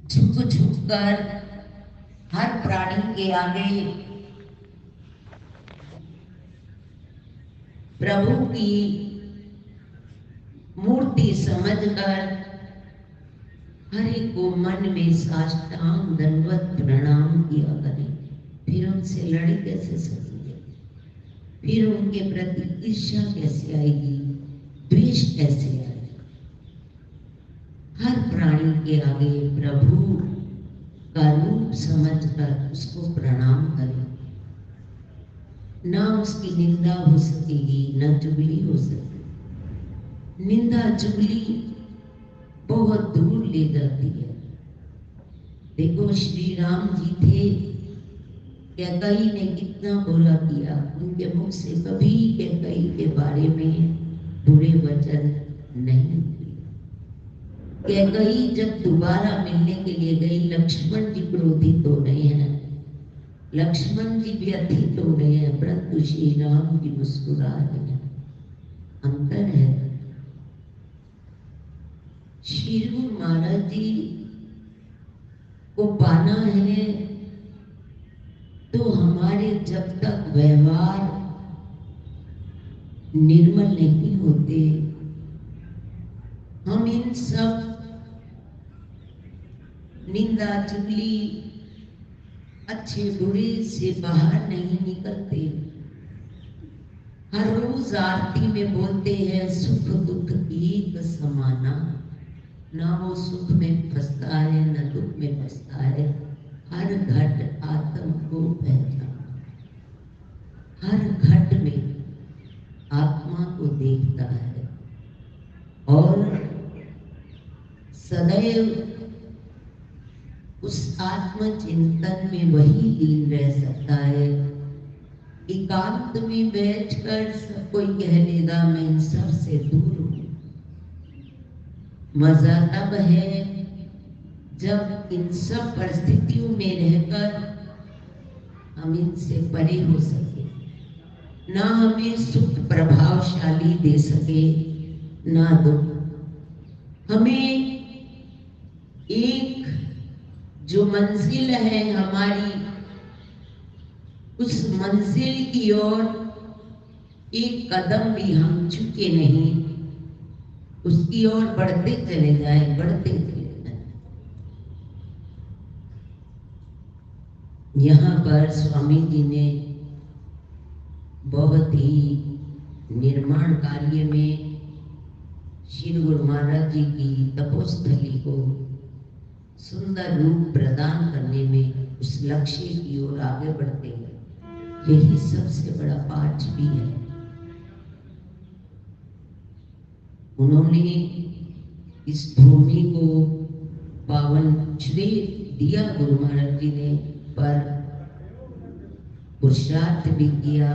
झुक झुक कर हर प्राणी के आगे प्रभु की मूर्ति समझकर हर एक को मन में साष्टांग दंडवत प्रणाम किया करें। फिर उनसे लड़ कैसे सकेंगे? फिर उनके प्रति ईर्ष्या कैसे आएगी? द्वेष कैसे आएगी? हर प्राणी के आगे प्रभु का रूप समझकर उसको प्रणाम करें। ना उसकी निंदा हो सकेगी, ना चुगली हो सकेगी। निंदा चुगली बहुत दूर ले जाती है। देखो श्री राम जी थे, कैकई ने कितना बुरा किया, उनके मुख से कभी कैकई के बारे में बुरे वचन नहीं हुए। कैकई जब दोबारा मिलने के लिए गई, लक्ष्मण जी क्रोधित हो रहे हैं, लक्ष्मण जी व्यथित हो रहे हैं, परंतु श्री राम जी मुस्कुरा रहे हैं। अंतर है। श्री गुरु महाराज जी को पाना है तो हमारे जब तक व्यवहार निर्मल नहीं होते, हम इन सब निंदा चुगली अच्छे बुरे से बाहर नहीं निकलते। हर रोज आरती में बोलते हैं सुख दुख एक समाना। ना वो सुख में फंसता है, न दुख में फंसता है। हर घट आत्म को पहचाना, हर घट में आत्मा को देखता है और सदैव उस आत्मचिंतन में वही लीन रह सकता है। एकांत में बैठकर सब कोई कह देगा मैं इन सब से दूर हूं। मजा तब है जब इन सब परिस्थितियों में रहकर हम इनसे परे हो सके। ना हमें सुख प्रभावशाली दे सके, ना दुख। हमें एक जो मंजिल है हमारी, उस मंजिल की ओर एक कदम भी हम चुके नहीं, उसकी ओर बढ़ते चले जाए, बढ़ते चले जाए। यहाँ पर स्वामी जी ने बहुत ही निर्माण कार्य में श्री गुरु महाराज जी की तपोस्थली को सुंदर रूप प्रदान करने में उस लक्ष्य की ओर आगे बढ़ते हैं। यही सबसे बड़ा पाठ भी है। उन्होंने इस भूमि को पावन श्रेय दिया गुरु महाराज जी ने, पर पुरुषार्थ भी किया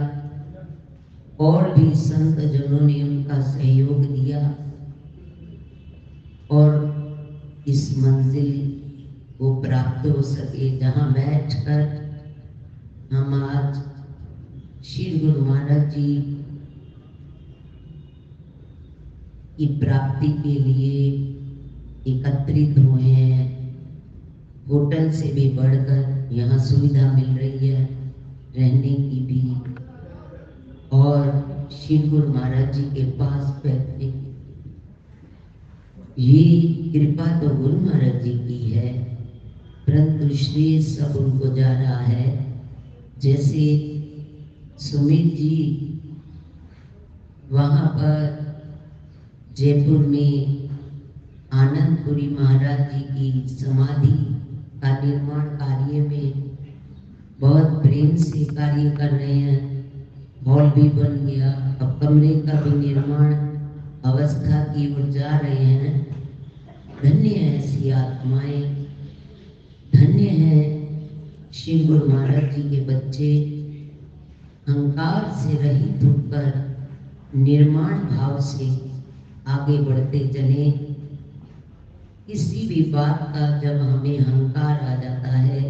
और भी संत जनों ने उनका सहयोग दिया और इस मंजिल को प्राप्त हो सके, जहां बैठकर हम आज श्री गुरु महाराज जी की प्राप्ति के लिए एकत्रित हुए हैं। होटल से भी बढ़कर यहाँ सुविधा मिल रही है रहने की भी, और श्री गुरु महाराज जी के पास बैठने की। ये कृपा तो गुरु महाराज जी की है, परंतु श्रेय सब उनको जा रहा है। जैसे सुमित जी वहाँ पर जयपुर में आनंदपुरी महाराज जी की समाधि का निर्माण कार्य में बहुत प्रेम से कार्य कर रहे हैं। हॉल भी बन गया, अब कमरे का भी निर्माण अवस्था की ओर जा रहे हैं। धन्य है ऐसी आत्माएं, धन्य है श्री गुरु महाराज जी के बच्चे। अहंकार से रहित होकर निर्माण भाव से आगे बढ़ते चले। किसी भी बात का जब हमें अहंकार आ जाता है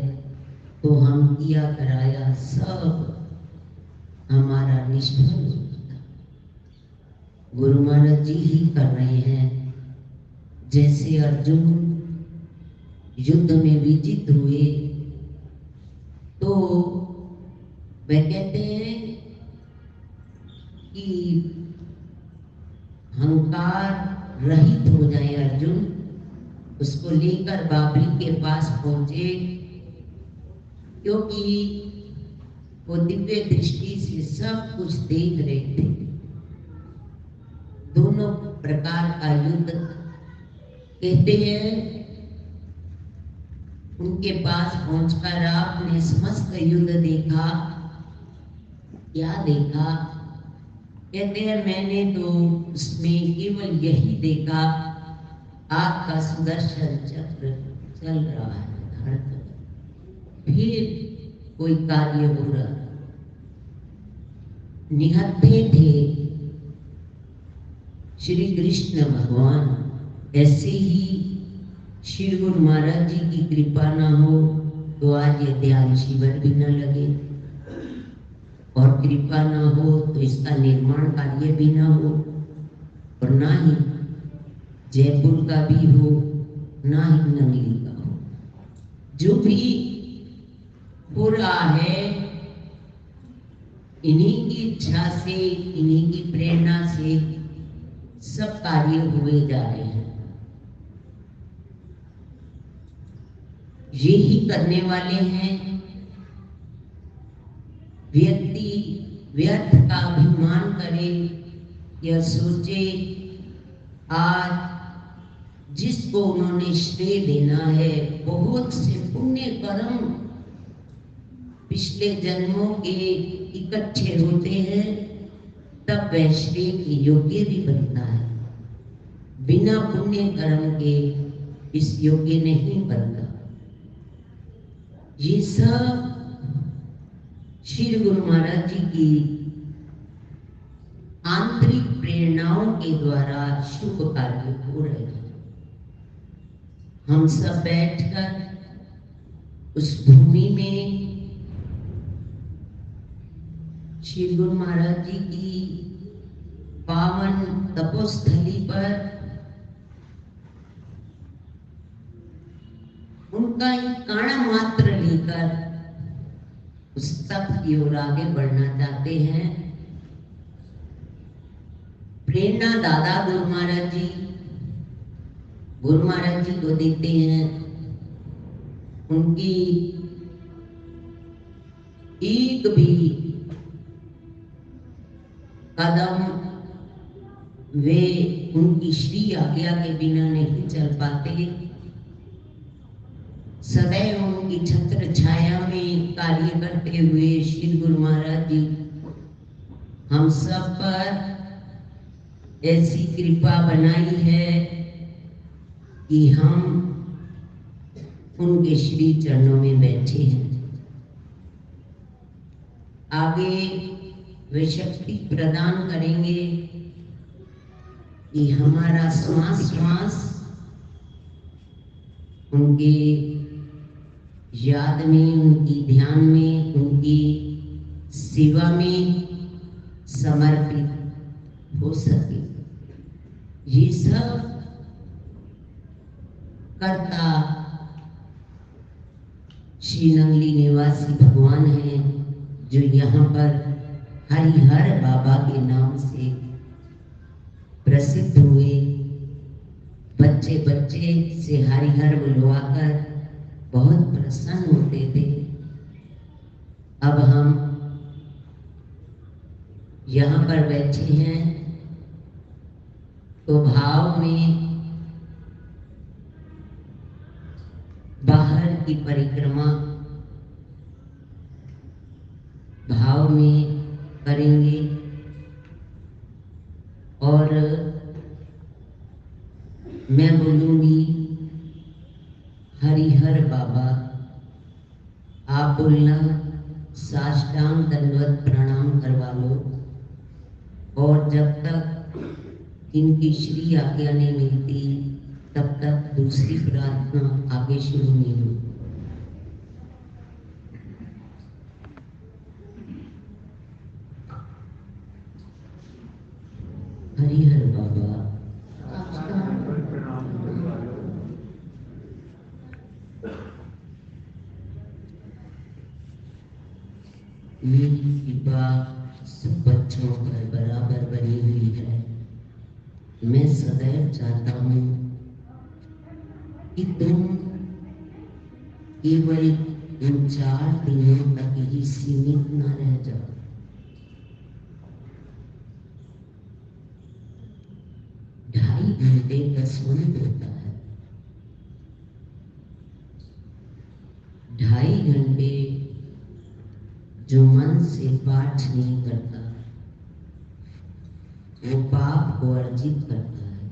तो हम किया कराया सब हमारा निष्फल हो जाता है। गुरु महाराज जी ही कर रहे हैं। जैसे अर्जुन युद्ध में विजित हुए तो वे कहते हैं कि अहंकार रहित हो जाए अर्जुन। उसको लेकर बाबरी के पास पहुंचे, क्योंकि वो दिव्य दृष्टि से सब कुछ देख रहे थे। दोनों प्रकार का युद्ध कहते हैं। उनके पास पहुंचकर आपने समस्त युद्ध देखा। क्या देखा? कहते हैं मैंने तो उसमें केवल यही देखा, आग का सुदर्शन चक्र चल रहा है हर तरफ, फिर कोई कार्य हो रहा। निहत्थे थे श्री कृष्ण भगवान। ऐसे ही श्री गुरु महाराज जी की कृपा ना हो तो आज ये ध्यान शिविर भी न लगे, और कृपा ना हो तो इसका निर्माण कार्य भी ना हो, और ना ही जयपुर का भी हो, ना ही नंगली का हो। जो भी हो रहा है इन्हीं की इच्छा से, इन्हीं की प्रेरणा से सब कार्य हुए जा रहे हैं। यही करने वाले हैं। व्यक्ति व्यर्थ का अभिमान करे, यह सोचे आज जिसको उन्होंने श्रेय देना है, बहुत से पुण्य कर्म पिछले जन्मों के इकट्ठे होते हैं, तब वह श्रेय के योग्य भी बनता है। बिना पुण्य कर्म के इस योग्य नहीं बनता। ये सब श्री गुरु महाराज जी की आंतरिक प्रेरणाओं के द्वारा शुभ कार्य हो रहे हैं। हम सब बैठकर उस भूमि में श्री गुरु महाराज जी की पावन तपोस्थली पर उनका एक काड़ा मात्र लेकर उस तप की ओर आगे बढ़ना चाहते हैं। प्रेरणा दादा गुरु महाराज जी को देते हैं। उनकी एक भी कदम वे उनकी श्री आज्ञा के बिना नहीं चल पाते। सदैव उनकी छत्र छाया में कार्य करते हुए श्री गुरु महाराज जी हम सब पर ऐसी कृपा बनाई है कि हम उनके श्री चरणों में बैठे हैं। आगे वे शक्ति प्रदान करेंगे कि हमारा श्वास श्वास उनके याद में, उनकी ध्यान में, उनकी सेवा में समर्पित हो सके। ये सब कर्ता श्री नंगली निवासी भगवान हैं, जो यहाँ पर हरिहर बाबा के नाम से प्रसिद्ध हुए। बच्चे बच्चे से हरिहर बुलवाकर बहुत प्रसन्न होते थे। अब हम यहाँ पर बैठे हैं तो भाव में बाहर की परिक्रमा भाव में करेंगे, और मैं बोलूंगी हरिहर बाबा। आप बोलना साष्टांग दंडवत प्रणाम करवा लो, और जब तक इनकी श्री आज्ञा नहीं मिलती तब तक दूसरी प्रार्थना आगे शुरू नहीं होगी। हरिहर बाबा मेरी कृपा सब बच्चों पर बराबर बनी हुई है। मैं सदैव चाहता हूँ कि तुम केवल इन 4 दिनों तक ही सीमित न रह जाओ। ढाई घंटे का सुन होता है, 2.5 घंटे जो मन से पाठ नहीं करता वो पाप को अर्जित करता है।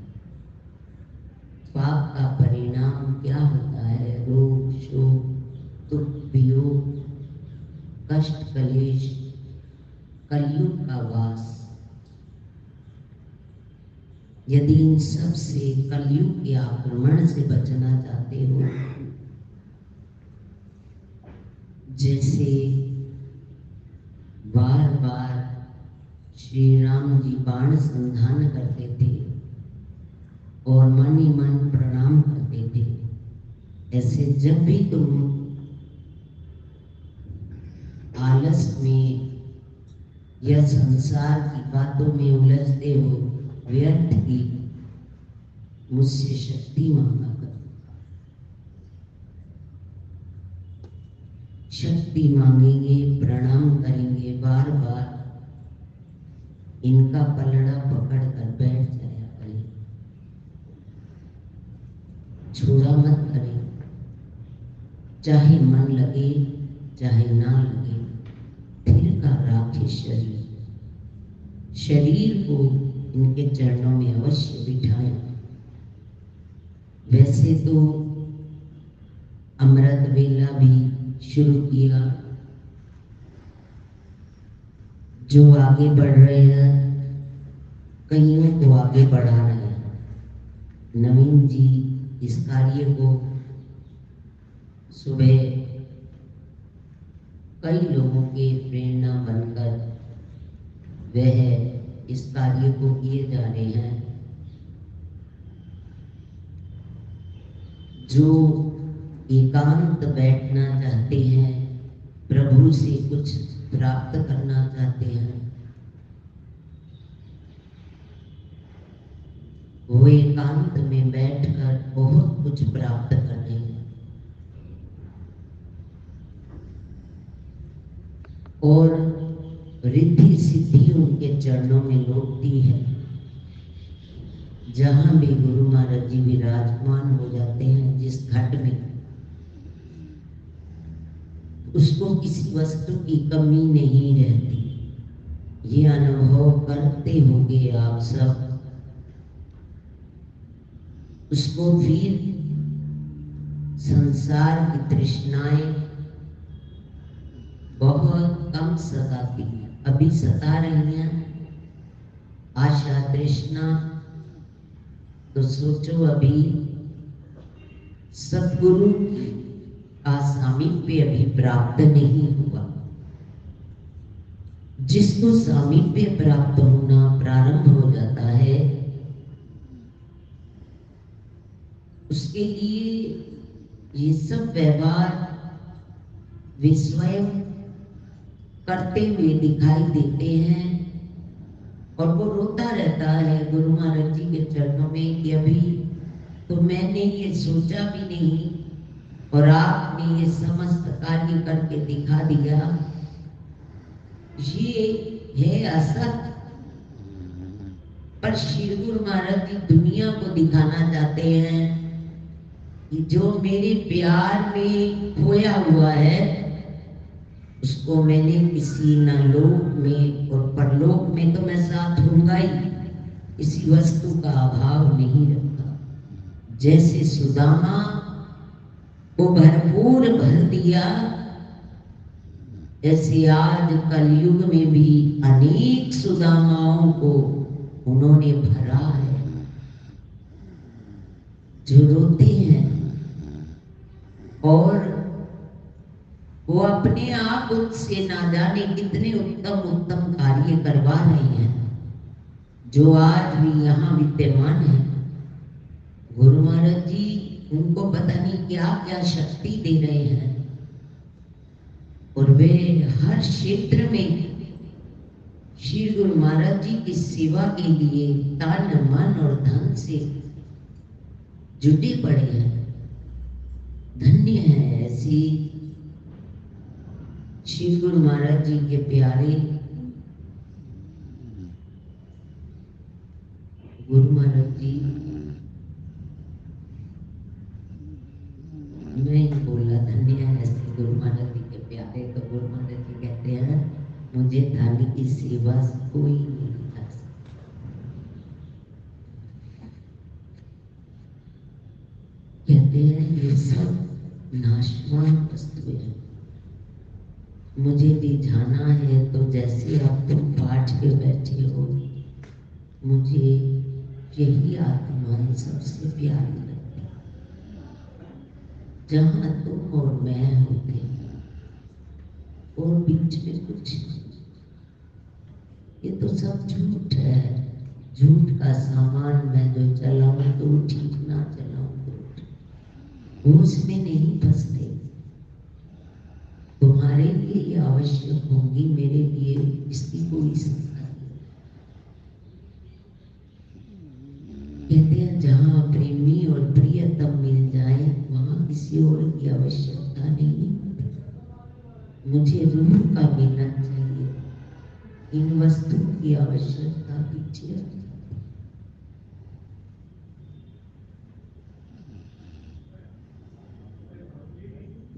पाप का परिणाम क्या होता है? रोग, शोक, दुख, वियोग, कष्ट, कलेश, कलयुग का वास। यदि इन सब से, कलयुग के आक्रमण से बचना चाहते हो, जैसे बार बार श्री राम जी बाण संधान करते थे और मन ही मन प्रणाम करते थे, ऐसे जब भी तुम आलस में या संसार की बातों में उलझते हो, व्यर्थ की, मुझसे शक्ति मांगा करो। शक्ति मांगेंगे, प्रणाम करेंगे, बार बार इनका पलड़ा पकड़ कर बैठ जाया करें, छोड़ा मत करें। चाहे मन लगे चाहे ना लगे, फिर का राखे शरीर को इनके चरणों में अवश्य बिठाएं। वैसे तो अमृत वेला भी शुरू किया, जो आगे बढ़ रहे हैं कईयों को आगे बढ़ा रहे हैं। नवीन जी इस कार्य को सुबह कई लोगों के प्रेरणा बनकर वह इस कार्य को किए जा रहे हैं। जो एकांत बैठना चाहते हैं, प्रभु से कुछ प्राप्त करना चाहते हैं, वो एकांत में बैठकर बहुत कुछ प्राप्त कर रहे हैं। और रिद्धि सिद्धि उनके चरणों में लौटती है। जहां भी गुरु महाराज जी विराजमान हो जाते हैं, जिस घट में, उसको किसी वस्तु की कमी नहीं रहती। ये अनुभव करते होंगे आप सब। उसको फिर संसार की तृष्णाएं बहुत कम सताती, अभी सता रही हैं आशा तृष्णा, तो सोचो अभी सद्गुरु का सामीप्य अभी प्राप्त नहीं हुआ। जिसको सामीप्य प्राप्त होना प्रारंभ हो जाता है, उसके लिए ये सब व्यवहार वे स्वयं करते हुए दिखाई देते हैं। और वो रोता रहता है गुरु महाराज जी के चरणों में कि अभी तो मैंने ये सोचा भी नहीं और आपने ये समस्त कार्य करके दिखा दिया। ये है असत, पर श्री गुरु महाराज जी दुनिया को दिखाना चाहते हैं कि जो मेरे प्यार में खोया हुआ है, उसको मैंने किसी न लोक में और परलोक में तो मैं साथ होऊंगा ही, किसी वस्तु का अभाव नहीं रखा। जैसे सुदामा को भरपूर भर दिया, ऐसे आज कलयुग में भी अनेक सुदामाओं को उन्होंने भरा है, जो रोते हैं और वो अपने आप उनसे ना जाने कितने उत्तम उत्तम कार्य करवा रहे हैं, जो आज भी यहाँ विद्यमान है। गुरु महाराज जी उनको पता नहीं क्या क्या शक्ति दे रहे हैं और वे हर हर क्षेत्र में श्री गुरु महाराज जी की सेवा के लिए तन मन और धन से जुटे पड़े हैं। धन्य है ऐसी श्री गुरु महाराज जी के प्यारे गुरु महाराज जी। मैं ही बोला धन्य है ऐसे गुरु महाराज जी के प्यारे। तो गुरु महाराज जी कहते हैं मुझे धन की सेवा कोई नहीं कर सकता। कहते हैं ये सब नाशवान वस्तु है, मुझे भी जाना है। तो जैसे अब तुम पाठ के बैठे हो, मुझे यही आत्माएं सबसे प्यारी लगती। जहां तुम और मैं होते हैं और बीच में कुछ नहीं। ये तो सब झूठ है। झूठ का सामान मैं जो चलाऊं तो ठीक, ना चलाऊं तो वो उसमें नहीं फंसते। तुम्हारे लिए ये आवश्यक होगी, मेरे लिए इसकी कोई शंका नहीं। कहते हैं जहां प्रेमी और प्रियतम मिल जाए वहां किसी और की आवश्यकता नहीं। मुझे रूह का मिलन चाहिए, इन वस्तुओं की आवश्यकता पीछे रख।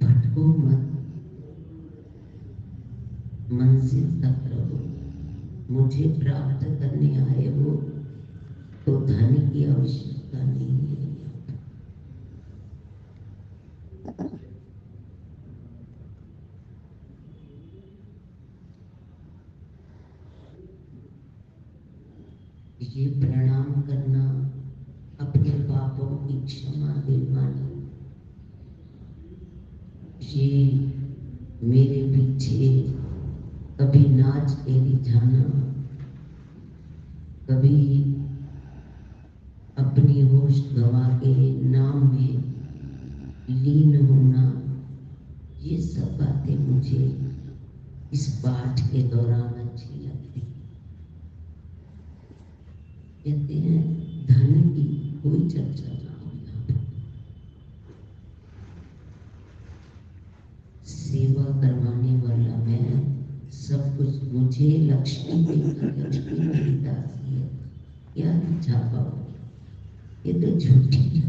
भटको मत, मंजिल तक रहो। मुझे प्राप्त करने आए हो तो धन की आवश्यकता नहीं है। ये प्रणाम करना, अपने पापों की क्षमा दिलवानी, ये मेरे पीछे कभी नाच के रिझाना, कभी अपनी होश गवा के नाम में लीन होना, ये सब बातें मुझे इस पाठ के दौरान अच्छी लगती। कहते हैं धन की कोई चर्चा ना हो यहाँ पर। सेवा करवाने वाला मैं, सब कुछ मुझे लक्ष्मी देगी, लक्ष्मी मेरी दासी है। क्या छापा हो, ये तो झूठी है।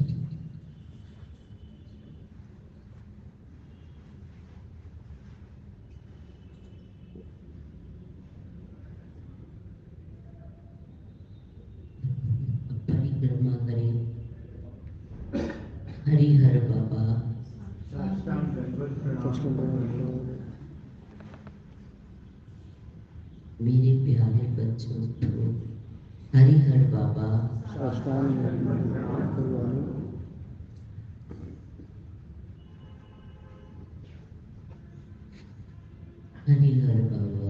परिक्रमा करें हरिहर बाबा। मेरे प्यारे बच्चों को हरिहर बाबा हरिहर बाबा